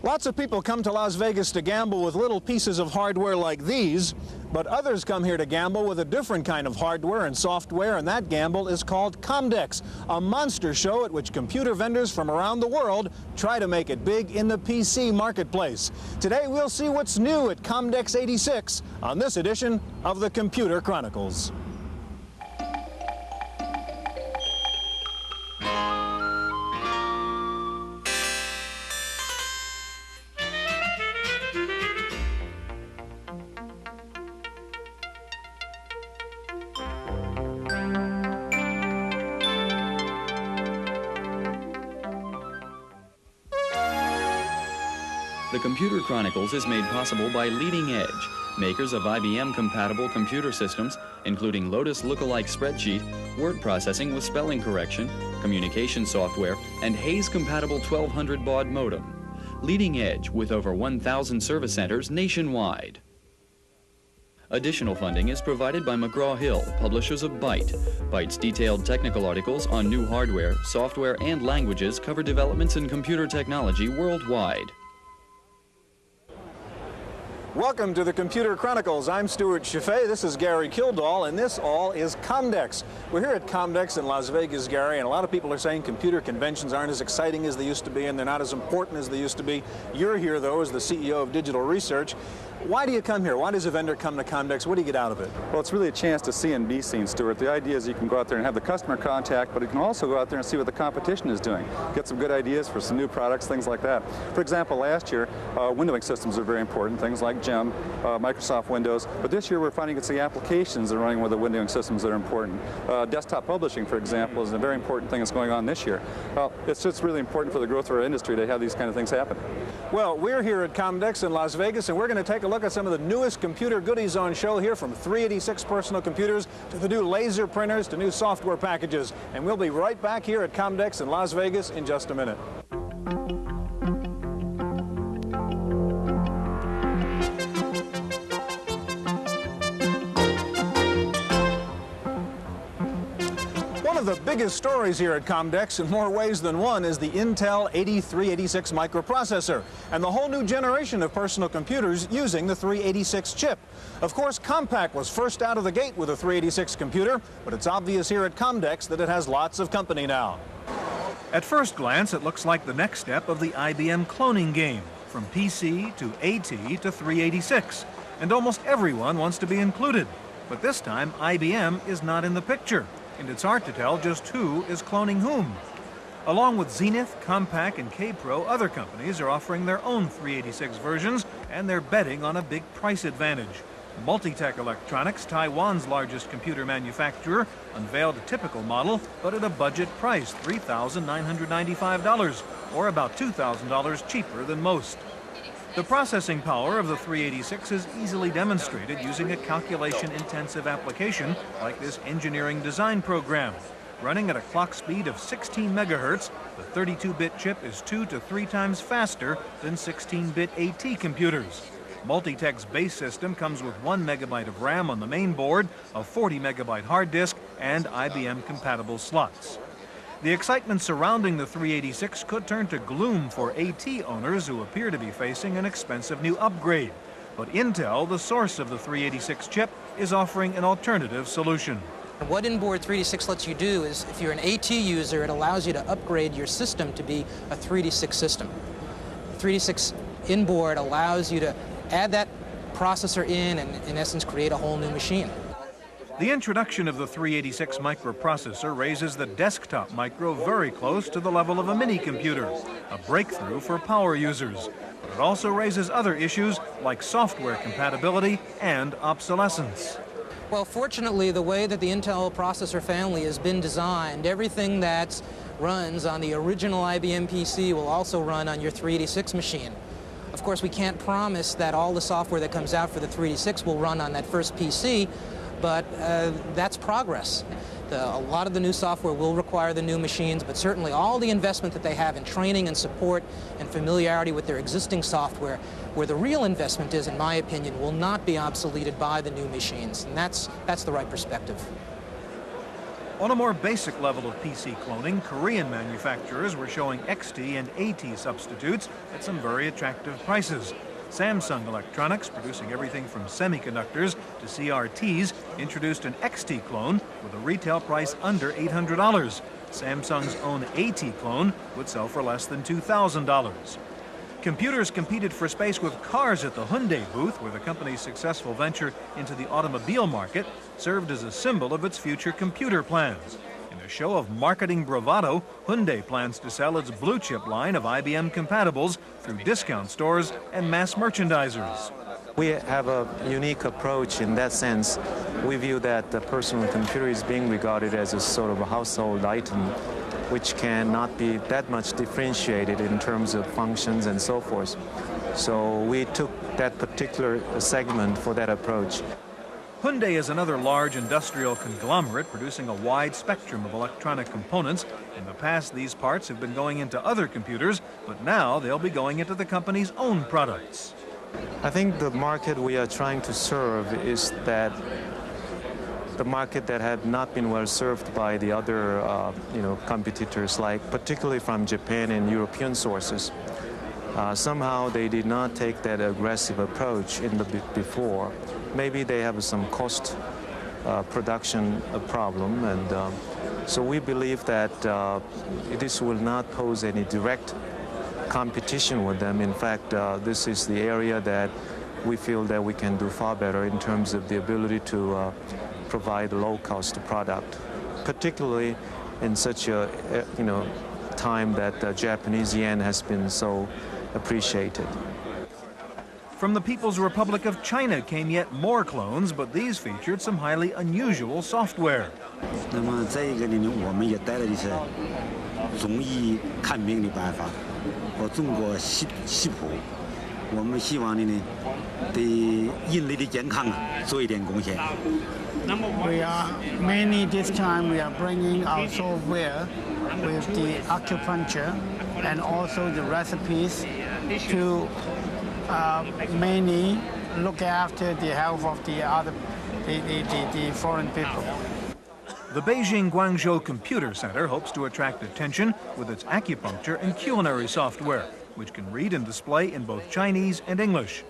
Lots of people come to Las Vegas to gamble with little pieces of hardware like these, but others come here to gamble with a different kind of hardware and software, and that gamble is called Comdex, a monster show at which computer vendors from around the world try to make it big in the PC marketplace. Today we'll see what's new at Comdex 86 on this edition of the Computer Chronicles. The Computer Chronicles is made possible by Leading Edge, makers of IBM-compatible computer systems, including Lotus Lookalike Spreadsheet, word processing with spelling correction, communication software, and Hayes-compatible 1200 baud modem. Leading Edge, with over 1,000 service centers nationwide. Additional funding is provided by McGraw-Hill, publishers of Byte. Byte's detailed technical articles on new hardware, software, and languages cover developments in computer technology worldwide. Welcome to the Computer Chronicles. I'm Stuart Chaffee, this is Gary Kildall, and this all is Comdex. We're here at Comdex in Las Vegas, Gary, and a lot of people are saying computer conventions aren't as exciting as they used to be, and they're not as important as they used to be. You're here, though, as the CEO of Digital Research. Why do you come here? Why does a vendor come to Comdex? What do you get out of it? Well, it's really a chance to see and be seen, Stuart. The idea is you can go out there and have the customer contact, but you can also go out there and see what the competition is doing. Get some good ideas for some new products, things like that. For example, last year, windowing systems are very important, things like GEM, Microsoft Windows, but this year we're finding it's the applications that are running with the windowing systems that are important. Desktop publishing, for example, is a very important thing that's going on this year. Well, it's just really important for the growth of our industry to have these kind of things happen. Well, we're here at Comdex in Las Vegas, and we're going to take a look at some of the newest computer goodies on show here, from 386 personal computers to the new laser printers to new software packages. And we'll be right back here at Comdex in Las Vegas in just a minute. One of the biggest stories here at Comdex, in more ways than one, is the Intel 8386 microprocessor and the whole new generation of personal computers using the 386 chip. Of course, Compaq was first out of the gate with a 386 computer, but it's obvious here at Comdex that it has lots of company now. At first glance, it looks like the next step of the IBM cloning game, from PC to AT to 386, and almost everyone wants to be included. But this time, IBM is not in the picture, and it's hard to tell just who is cloning whom. Along with Zenith, Compaq, and Kpro, other companies are offering their own 386 versions, and they're betting on a big price advantage. Multitech Electronics, Taiwan's largest computer manufacturer, unveiled a typical model, but at a budget price, $3,995, or about $2,000 cheaper than most. The processing power of the 386 is easily demonstrated using a calculation-intensive application like this engineering design program. Running at a clock speed of 16 megahertz, the 32-bit chip is 2 to 3 times faster than 16-bit AT computers. Multitech's base system comes with 1 megabyte of RAM on the main board, a 40 megabyte hard disk, and IBM-compatible slots. The excitement surrounding the 386 could turn to gloom for AT owners who appear to be facing an expensive new upgrade. But Intel, the source of the 386 chip, is offering an alternative solution. What inboard 386 lets you do is, if you're an AT user, it allows you to upgrade your system to be a 386 system. The 386 inboard allows you to add that processor in and, in essence, create a whole new machine. The introduction of the 386 microprocessor raises the desktop micro very close to the level of a mini-computer, a breakthrough for power users. But it also raises other issues like software compatibility and obsolescence. Well, fortunately, the way that the Intel processor family has been designed, everything that runs on the original IBM PC will also run on your 386 machine. Of course, we can't promise that all the software that comes out for the 386 will run on that first PC, but that's progress. A lot of the new software will require the new machines, but certainly all the investment that they have in training and support and familiarity with their existing software, where the real investment is, in my opinion, will not be obsoleted by the new machines, and that's the right perspective. On a more basic level of PC cloning, Korean manufacturers were showing XT and AT substitutes at some very attractive prices. Samsung Electronics, producing everything from semiconductors to CRTs, introduced an XT clone with a retail price under $800. Samsung's own AT clone would sell for less than $2,000. Computers competed for space with cars at the Hyundai booth, where the company's successful venture into the automobile market served as a symbol of its future computer plans. In a show of marketing bravado, Hyundai plans to sell its blue-chip line of IBM compatibles through discount stores and mass merchandisers. We have a unique approach in that sense. We view that the personal computer is being regarded as a sort of a household item, which cannot be that much differentiated in terms of functions and so forth. So we took that particular segment for that approach. Hyundai is another large industrial conglomerate producing a wide spectrum of electronic components. In the past, these parts have been going into other computers, but now they'll be going into the company's own products. I think the market we are trying to serve is that the market that had not been well served by the other competitors, like particularly from Japan and European sources. Somehow they did not take that aggressive approach in the before. Maybe they have some cost production problem, and so we believe that this will not pose any direct competition with them. In fact, this is the area that we feel that we can do far better in terms of the ability to provide a low-cost product, particularly in such a time that the Japanese yen has been so appreciated. From the People's Republic of China came yet more clones, but these featured some highly unusual software. 那么在一个里面，我们也带了一些中医看病的办法和中国系谱。我们希望呢，对人类的健康做一点贡献。 We are mainly this time we are bringing our software with the acupuncture and also the recipes to mainly look after the health of the foreign people. The Beijing Guangzhou Computer Center hopes to attract attention with its acupuncture and culinary software, which can read and display in both Chinese and English.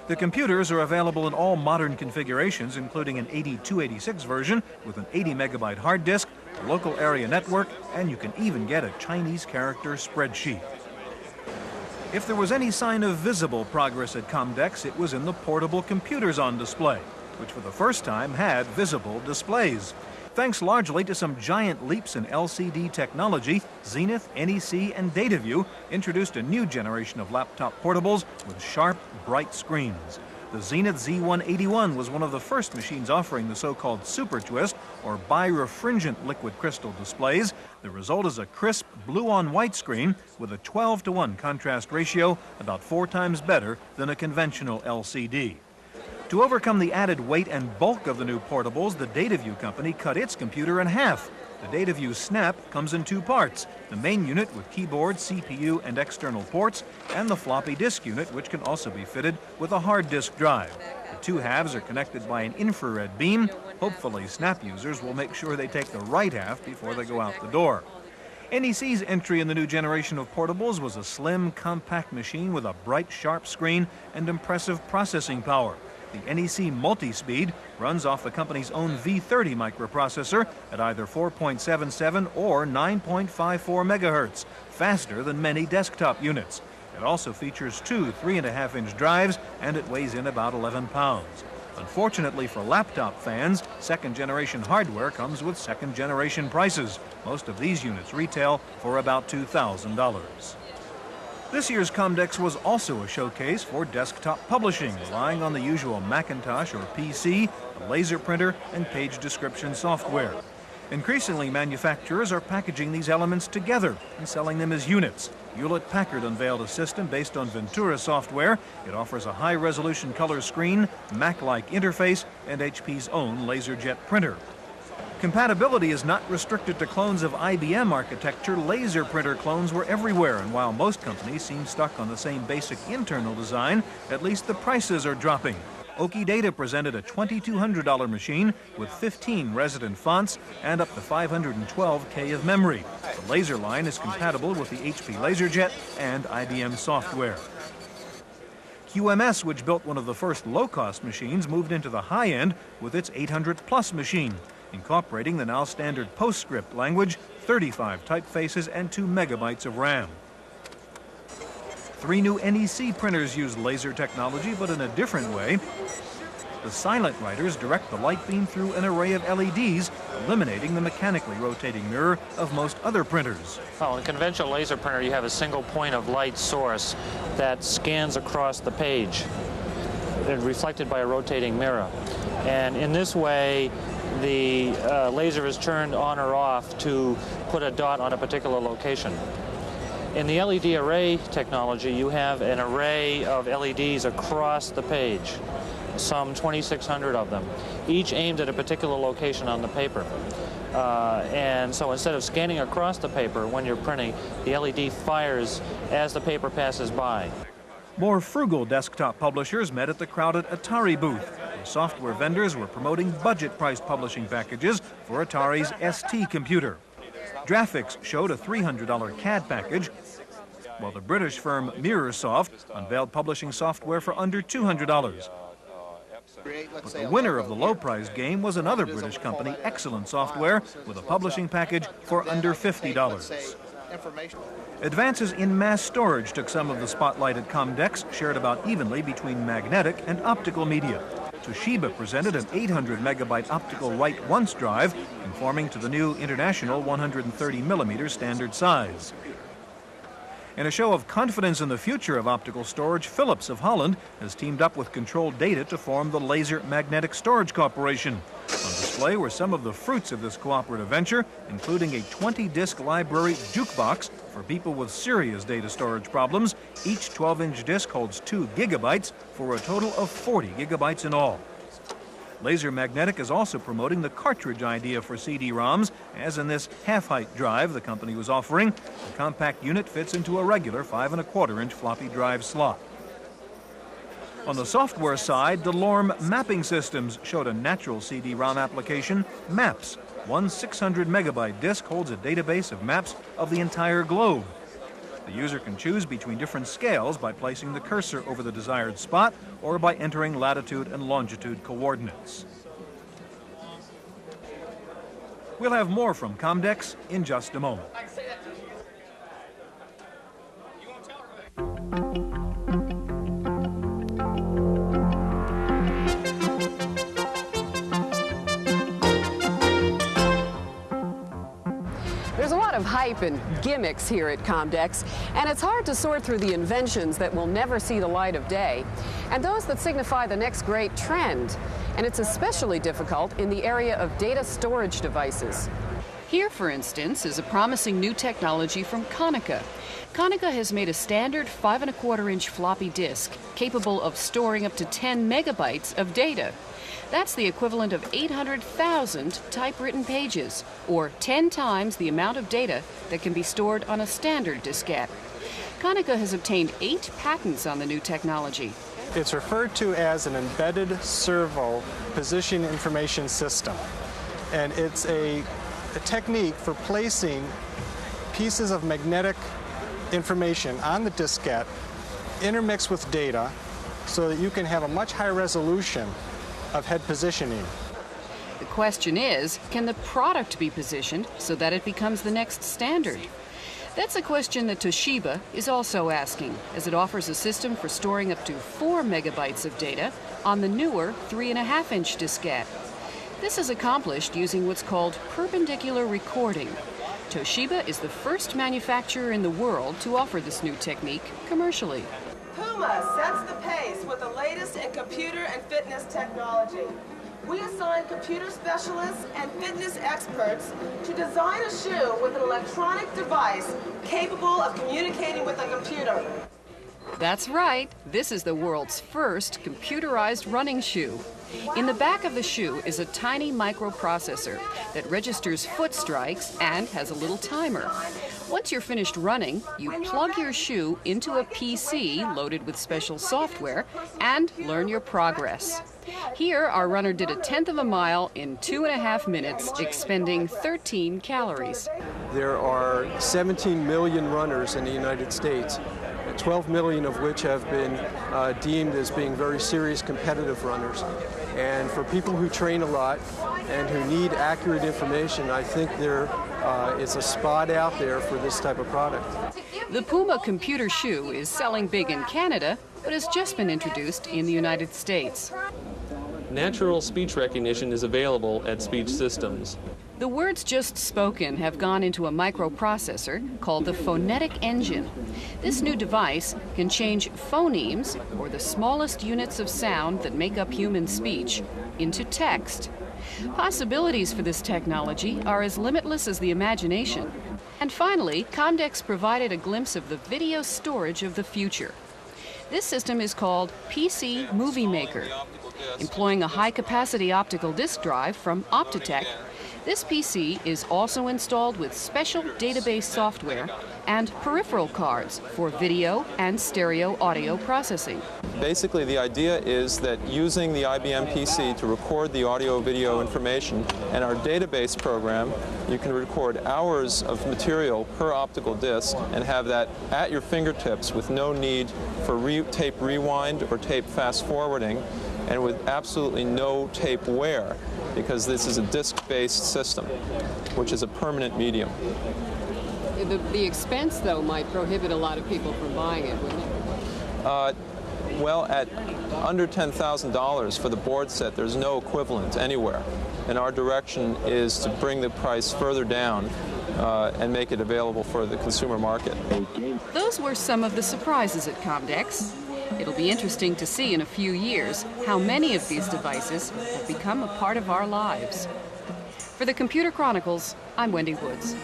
The computers are available in all modern configurations, including an 8286 version with an 80-megabyte hard disk, a local area network, and you can even get a Chinese character spreadsheet. If there was any sign of visible progress at Comdex, it was in the portable computers on display, which for the first time had visible displays. Thanks largely to some giant leaps in LCD technology, Zenith, NEC, and DataView introduced a new generation of laptop portables with sharp, bright screens. The Zenith Z181 was one of the first machines offering the so-called Super Twist, or birefringent liquid crystal displays. The result is a crisp blue-on-white screen with a 12:1 contrast ratio, about 4 times better than a conventional LCD. To overcome the added weight and bulk of the new portables, the DataView company cut its computer in half. The DataView Snap comes in 2 parts, the main unit with keyboard, CPU, and external ports, and the floppy disk unit, which can also be fitted with a hard disk drive. The 2 halves are connected by an infrared beam. Hopefully, Snap users will make sure they take the right half before they go out the door. NEC's entry in the new generation of portables was a slim, compact machine with a bright, sharp screen and impressive processing power. The NEC Multi-Speed runs off the company's own V30 microprocessor at either 4.77 or 9.54 megahertz, faster than many desktop units. It also features 2 3.5-inch drives, and it weighs in about 11 pounds. Unfortunately for laptop fans, second-generation hardware comes with second-generation prices. Most of these units retail for about $2,000. This year's Comdex was also a showcase for desktop publishing, relying on the usual Macintosh or PC, a laser printer, and page description software. Increasingly, manufacturers are packaging these elements together and selling them as units. Hewlett-Packard unveiled a system based on Ventura software. It offers a high-resolution color screen, Mac-like interface, and HP's own LaserJet printer. Compatibility is not restricted to clones of IBM architecture. Laser printer clones were everywhere, and while most companies seem stuck on the same basic internal design, at least the prices are dropping. Oki Data presented a $2,200 machine with 15 resident fonts and up to 512K of memory. The laser line is compatible with the HP LaserJet and IBM software. QMS, which built one of the first low-cost machines, moved into the high end with its 800-plus machine, incorporating the now standard PostScript language, 35 typefaces, and 2 megabytes of RAM. 3 new NEC printers use laser technology, but in a different way. The silent writers direct the light beam through an array of LEDs, eliminating the mechanically rotating mirror of most other printers. Well, in a conventional laser printer, you have a single point of light source that scans across the page, and reflected by a rotating mirror. And in this way, the laser is turned on or off to put a dot on a particular location. In the LED array technology, you have an array of LEDs across the page, some 2,600 of them, each aimed at a particular location on the paper. And so instead of scanning across the paper when you're printing, the LED fires as the paper passes by. More frugal desktop publishers met at the crowded Atari booth, where software vendors were promoting budget-priced publishing packages for Atari's ST computer. Graphics showed a $300 CAD package, while the British firm MirrorSoft unveiled publishing software for under $200. But the winner of the low-priced game was another British company, Excellent Software, with a publishing package for under $50. Advances in mass storage took some of the spotlight at Comdex, shared about evenly between magnetic and optical media. Toshiba presented an 800-megabyte optical write-once drive, conforming to the new international 130mm standard size. In a show of confidence in the future of optical storage, Philips of Holland has teamed up with Controlled Data to form the Laser Magnetic Storage Corporation. On display were some of the fruits of this cooperative venture, including a 20-disc library jukebox for people with serious data storage problems. Each 12-inch disc holds 2 gigabytes for a total of 40 gigabytes in all. Laser Magnetic is also promoting the cartridge idea for CD-ROMs, as in this half-height drive the company was offering. The compact unit fits into a regular 5¼ floppy drive slot. On the software side, DeLorme Mapping Systems showed a natural CD-ROM application, Maps. One 600-megabyte disk holds a database of maps of the entire globe. The user can choose between different scales by placing the cursor over the desired spot or by entering latitude and longitude coordinates. We'll have more from Comdex in just a moment. There's a lot of hype and gimmicks here at Comdex, and it's hard to sort through the inventions that will never see the light of day and those that signify the next great trend. And it's especially difficult in the area of data storage devices. Here, for instance, is a promising new technology from Konica. Konica has made a standard 5¼ floppy disk capable of storing up to 10 megabytes of data. That's the equivalent of 800,000 typewritten pages, or 10 times the amount of data that can be stored on a standard diskette. Konica has obtained 8 patents on the new technology. It's referred to as an embedded servo position information system, and it's a technique for placing pieces of magnetic information on the diskette intermixed with data so that you can have a much higher resolution of head positioning. The question is, can the product be positioned so that it becomes the next standard? That's a question that Toshiba is also asking, as it offers a system for storing up to 4 megabytes of data on the newer 3½ diskette. This is accomplished using what's called perpendicular recording. Toshiba is the first manufacturer in the world to offer this new technique commercially. Puma sets the pace with the latest in computer and fitness technology. We assign computer specialists and fitness experts to design a shoe with an electronic device capable of communicating with a computer. That's right. This is the world's first computerized running shoe. In the back of the shoe is a tiny microprocessor that registers foot strikes and has a little timer. Once you're finished running, you plug your shoe into a PC loaded with special software and learn your progress. Here, our runner did 1/10 of a mile in 2.5 minutes, expending 13 calories. There are 17 million runners in the United States, 12 million of which have been deemed as being very serious competitive runners. And for people who train a lot and who need accurate information, I think there is a spot out there for this type of product. The Puma computer shoe is selling big in Canada, but has just been introduced in the United States. Natural speech recognition is available at Speech Systems. The words just spoken have gone into a microprocessor called the phonetic engine. This new device can change phonemes, or the smallest units of sound that make up human speech, into text. Possibilities for this technology are as limitless as the imagination. And finally, Comdex provided a glimpse of the video storage of the future. This system is called PC Movie Maker. Employing a high-capacity optical disk drive from Optitech, this PC is also installed with special database software and peripheral cards for video and stereo audio processing. Basically, the idea is that using the IBM PC to record the audio-video information and our database program, you can record hours of material per optical disc and have that at your fingertips with no need for tape rewind or tape fast-forwarding, and with absolutely no tape wear, because this is a disc-based system, which is a permanent medium. The expense, though, might prohibit a lot of people from buying it, wouldn't it? Well, at under $10,000 for the board set, there's no equivalent anywhere. And our direction is to bring the price further down and make it available for the consumer market. Those were some of the surprises at Comdex. It'll be interesting to see in a few years how many of these devices have become a part of our lives. For the Computer Chronicles, I'm Wendy Woods.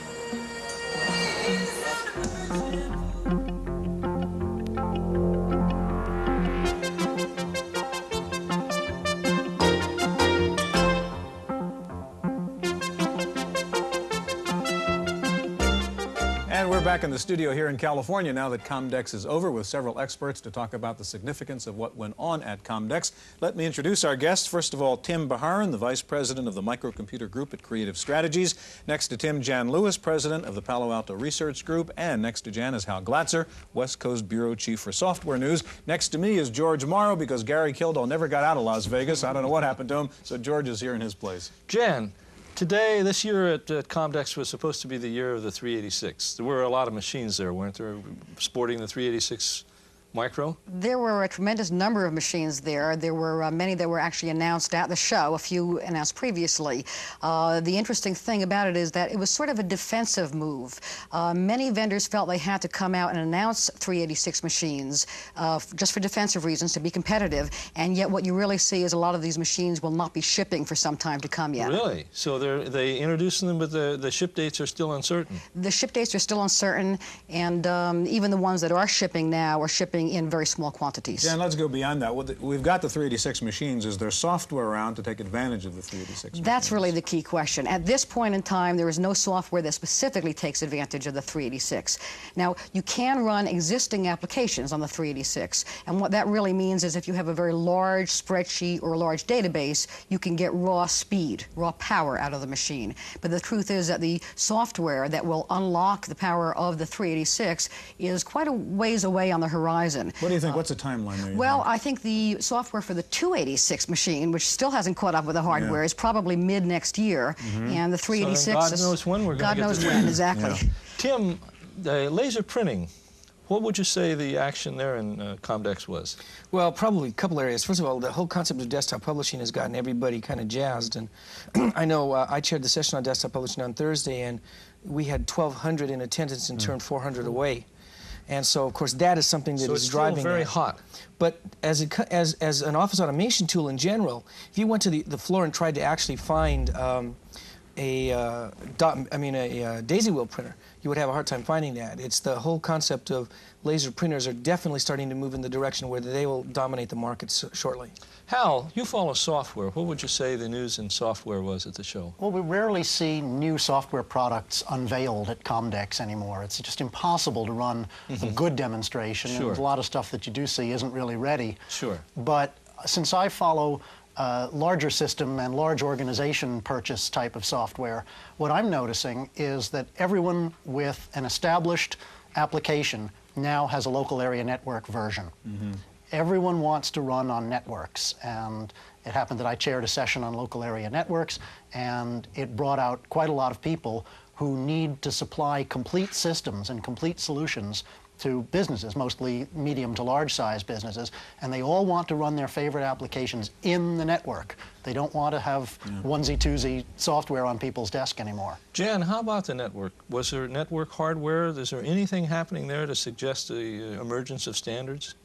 We're back in the studio here in California now that Comdex is over, with several experts to talk about the significance of what went on at Comdex. Let me introduce our guests. First of all, Tim Baharin, the Vice President of the Microcomputer Group at Creative Strategies. Next to Tim, Jan Lewis, President of the Palo Alto Research Group. And next to Jan is Hal Glatzer, West Coast Bureau Chief for Software News. Next to me is George Morrow, because Gary Kildall never got out of Las Vegas. I don't know what happened to him, so George is here in his place. Jan, today, this year at Comdex was supposed to be the year of the 386. There were a lot of machines there, weren't there, sporting the 386 Micro? There were a tremendous number of machines there. There were many that were actually announced at the show, a few announced previously. The interesting thing about it is that it was sort of a defensive move. Many vendors felt they had to come out and announce 386 machines just for defensive reasons, to be competitive, and yet what you really see is a lot of these machines will not be shipping for some time to come yet. Really? So they introduced them, but the ship dates are still uncertain? The ship dates are still uncertain, and even the ones that are shipping now are shipping in very small quantities. Yeah, and let's go beyond that. We've got the 386 machines. Is there software around to take advantage of the 386 machines? That's really the key question. At this point in time, there is no software that specifically takes advantage of the 386. Now, you can run existing applications on the 386, and what that really means is if you have a very large spreadsheet or a large database, you can get raw speed, raw power out of the machine. But the truth is that the software that will unlock the power of the 386 is quite a ways away on the horizon. What do you think? What's the timeline there? Well, I think the software for the 286 machine, which still hasn't caught up with the hardware, is probably mid next year. And the 386 so God knows when we're going to get God knows when, exactly. Yeah. Tim, laser printing, what would you say the action there in Comdex was? Well, probably a couple areas. First of all, the whole concept of desktop publishing has gotten everybody kind of jazzed. And I know I chaired the session on desktop publishing on Thursday, and we had 1,200 in attendance and turned 400 away. And so, of course, that is something that is driving. So it's still very hot. But as an office automation tool in general, if you went to the floor and tried to actually find a daisy wheel printer, you would have a hard time finding that. It's the whole concept of laser printers are definitely starting to move in the direction where they will dominate the market shortly. Hal, you follow software. What would you say the news in software was at the show? Well, we rarely see new software products unveiled at Comdex anymore. It's just impossible to run a good demonstration. Sure. And a lot of stuff that you do see isn't really ready. Sure. But since I follow larger system and large organization purchase type of software, what I'm noticing is that everyone with an established application now has a local area network version. Everyone wants to run on networks, and it happened that I chaired a session on local area networks, and it brought out quite a lot of people who need to supply complete systems and complete solutions to businesses, mostly medium to large size businesses, and they all want to run their favorite applications in the network. They don't want to have onesie-twosie software on people's desk anymore. Jan, how about the network? Was there network hardware? Is there anything happening there to suggest the emergence of standards?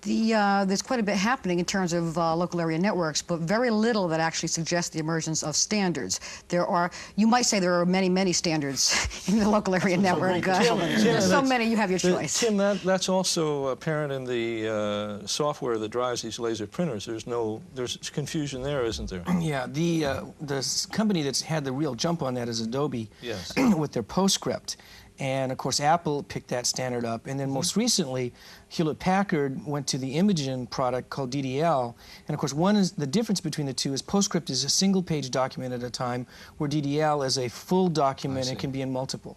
There's quite a bit happening in terms of local area networks, but very little that actually suggests the emergence of standards. There are, you might say there are many, many standards in the local area network. There's so many, you have your choice. Tim, that's also apparent in the software that drives these laser printers. There's confusion there, isn't there? Yeah, the company that's had the real jump on that is Adobe. Yes. With their PostScript. And of course, Apple picked that standard up. And then most recently, Hewlett-Packard went to the Imagen product called DDL. And of course, the difference between the two is PostScript is a single-page document at a time, where DDL is a full document and can be in multiple.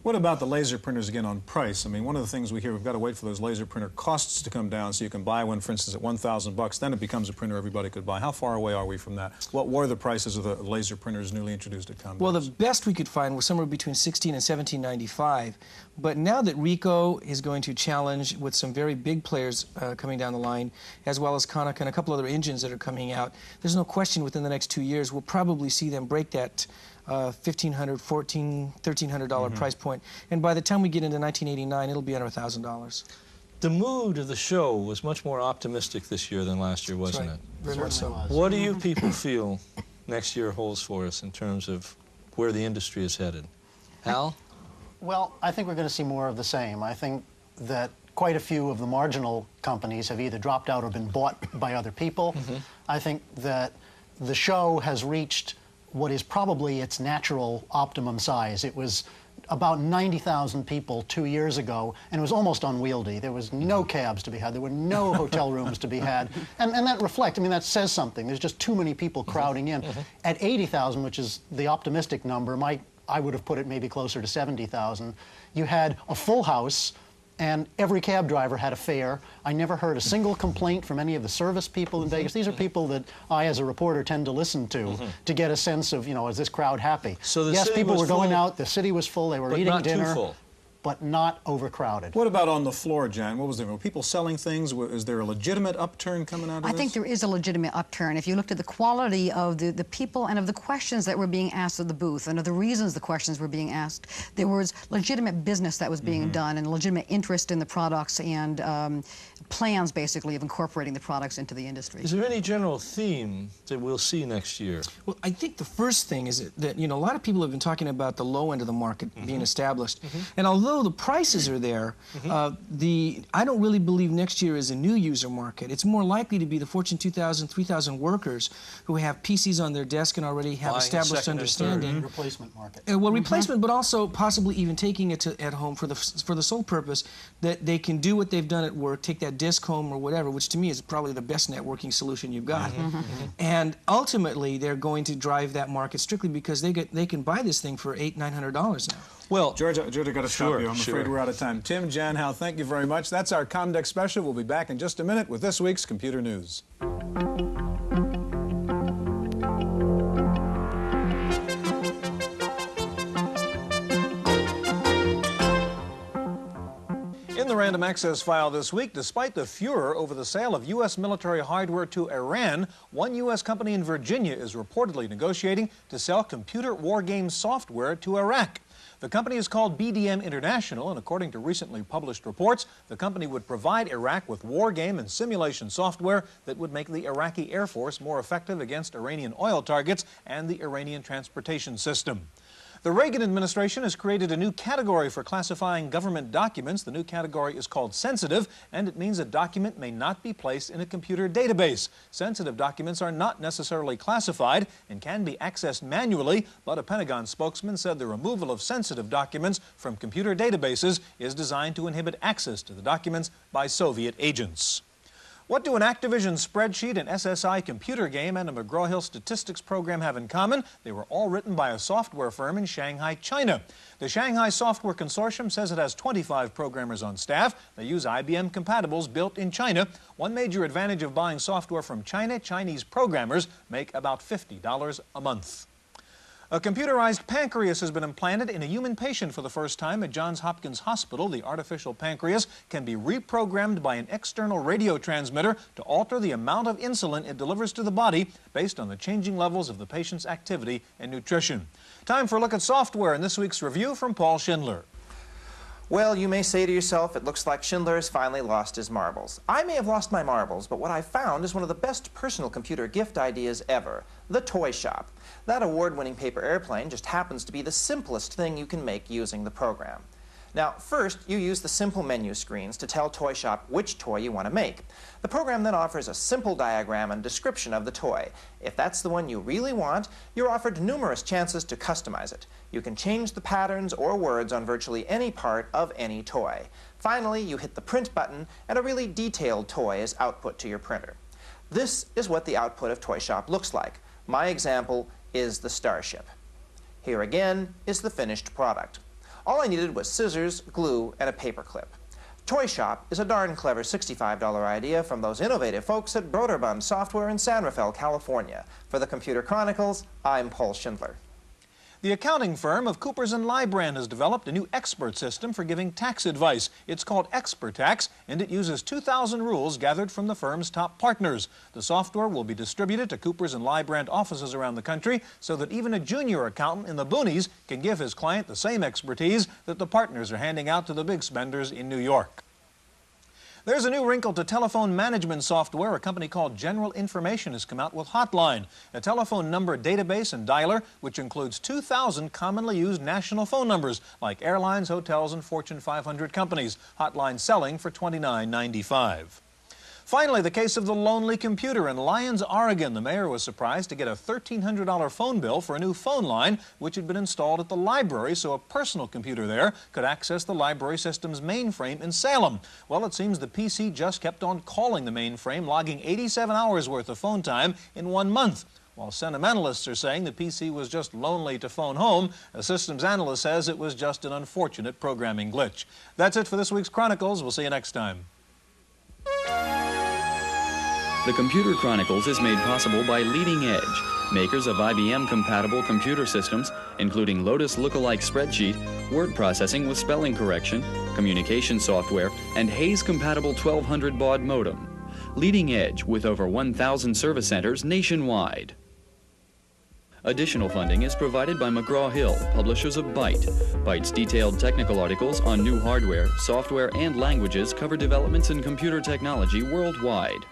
What about the laser printers again on price? I mean, one of the things we hear, we've got to wait for those laser printer costs to come down so you can buy one, for instance, at $1,000. Then it becomes a printer everybody could buy. How far away are we from that? What were the prices of the laser printers newly introduced at Comdex? Well, the best we could find was somewhere between $16 and $17.95. But now that Ricoh is going to challenge with some very big players coming down the line, as well as Konica and a couple other engines that are coming out, there's no question within the next 2 years we'll probably see them break that $1,500, $1,400, $1,300 price point. And by the time we get into 1989, it'll be under $1,000. The mood of the show was much more optimistic this year than last year, wasn't it? Very much so. What do you people feel next year holds for us in terms of where the industry is headed? Hal? Well, I think we're going to see more of the same. I think that quite a few of the marginal companies have either dropped out or been bought by other people. I think that the show has reached what is probably its natural optimum size. It was about 90,000 people 2 years ago, and it was almost unwieldy. There was no cabs to be had. There were no hotel rooms to be had. And that reflects, I mean, that says something. There's just too many people crowding in. At 80,000, which is the optimistic number, I would have put it maybe closer to 70,000. You had a full house, and every cab driver had a fare. I never heard a single complaint from any of the service people in Vegas. These are people that I, as a reporter, tend to listen to get a sense of, is this crowd happy? So the yes, city people was were going full, out, the city was full, they were eating not dinner. Too full. But not overcrowded. What about on the floor, Jan? What was there? Were people selling things? Is there a legitimate upturn coming out of this? I think there is a legitimate upturn. If you looked at the quality of the people and of the questions that were being asked at the booth and of the reasons the questions were being asked, there was legitimate business that was being done and legitimate interest in the products and plans, basically, of incorporating the products into the industry. Is there any general theme that we'll see next year? Well, I think the first thing is that, a lot of people have been talking about the low end of the market being established. And although the prices are there, I don't really believe next year is a new user market. It's more likely to be the Fortune 2000, 3000 workers who have PCs on their desk and already have established understanding. Replacement market. Well, replacement, but also possibly even taking it at home for the sole purpose that they can do what they've done at work, take that disk home or whatever, which to me is probably the best networking solution you've got. And ultimately, they're going to drive that market strictly because they can buy this thing for $800, $900 now. Well, George, I got to stop you. I'm afraid we're out of time. Tim, Jan, Hal, thank you very much. That's our Comdex special. We'll be back in just a minute with this week's Computer News. In the random access file this week. Despite the furor over the sale of U.S. military hardware to Iran, one U.S. company in Virginia is reportedly negotiating to sell computer war game software to Iraq. The company is called BDM International, and according to recently published reports, the company would provide Iraq with war game and simulation software that would make the Iraqi Air Force more effective against Iranian oil targets and the Iranian transportation system. The Reagan administration has created a new category for classifying government documents. The new category is called sensitive, and it means a document may not be placed in a computer database. Sensitive documents are not necessarily classified and can be accessed manually, but a Pentagon spokesman said the removal of sensitive documents from computer databases is designed to inhibit access to the documents by Soviet agents. What do an Activision spreadsheet, an SSI computer game, and a McGraw-Hill statistics program have in common? They were all written by a software firm in Shanghai, China. The Shanghai Software Consortium says it has 25 programmers on staff. They use IBM compatibles built in China. One major advantage of buying software from China, Chinese programmers make about $50 a month. A computerized pancreas has been implanted in a human patient for the first time at Johns Hopkins Hospital. The artificial pancreas can be reprogrammed by an external radio transmitter to alter the amount of insulin it delivers to the body based on the changing levels of the patient's activity and nutrition. Time for a look at software in this week's review from Paul Schindler. Well, you may say to yourself, it looks like Schindler has finally lost his marbles. I may have lost my marbles, but what I found is one of the best personal computer gift ideas ever, the toy shop. That award-winning paper airplane just happens to be the simplest thing you can make using the program. Now, first, you use the simple menu screens to tell Toy Shop which toy you want to make. The program then offers a simple diagram and description of the toy. If that's the one you really want, you're offered numerous chances to customize it. You can change the patterns or words on virtually any part of any toy. Finally, you hit the print button, and a really detailed toy is output to your printer. This is what the output of Toy Shop looks like. My example is the Starship. Here again is the finished product. All I needed was scissors, glue, and a paper clip. Toy Shop is a darn clever $65 idea from those innovative folks at Broderbund Software in San Rafael, California. For the Computer Chronicles, I'm Paul Schindler. The accounting firm of Coopers & Lybrand has developed a new expert system for giving tax advice. It's called ExpertTax, and it uses 2,000 rules gathered from the firm's top partners. The software will be distributed to Coopers & Lybrand offices around the country so that even a junior accountant in the boonies can give his client the same expertise that the partners are handing out to the big spenders in New York. There's a new wrinkle to telephone management software. A company called General Information has come out with Hotline, a telephone number database and dialer which includes 2,000 commonly used national phone numbers like airlines, hotels, and Fortune 500 companies. Hotline selling for $29.95. Finally, the case of the lonely computer in Lyons, Oregon. The mayor was surprised to get a $1,300 phone bill for a new phone line which had been installed at the library so a personal computer there could access the library system's mainframe in Salem. Well, it seems the PC just kept on calling the mainframe, logging 87 hours worth of phone time in 1 month. While sentimentalists are saying the PC was just lonely to phone home, a systems analyst says it was just an unfortunate programming glitch. That's it for this week's Chronicles. We'll see you next time. The Computer Chronicles is made possible by Leading Edge, makers of IBM-compatible computer systems, including Lotus lookalike spreadsheet, word processing with spelling correction, communication software, and Hayes-compatible 1200 baud modem. Leading Edge with over 1,000 service centers nationwide. Additional funding is provided by McGraw-Hill, publishers of Byte. Byte's detailed technical articles on new hardware, software, and languages cover developments in computer technology worldwide.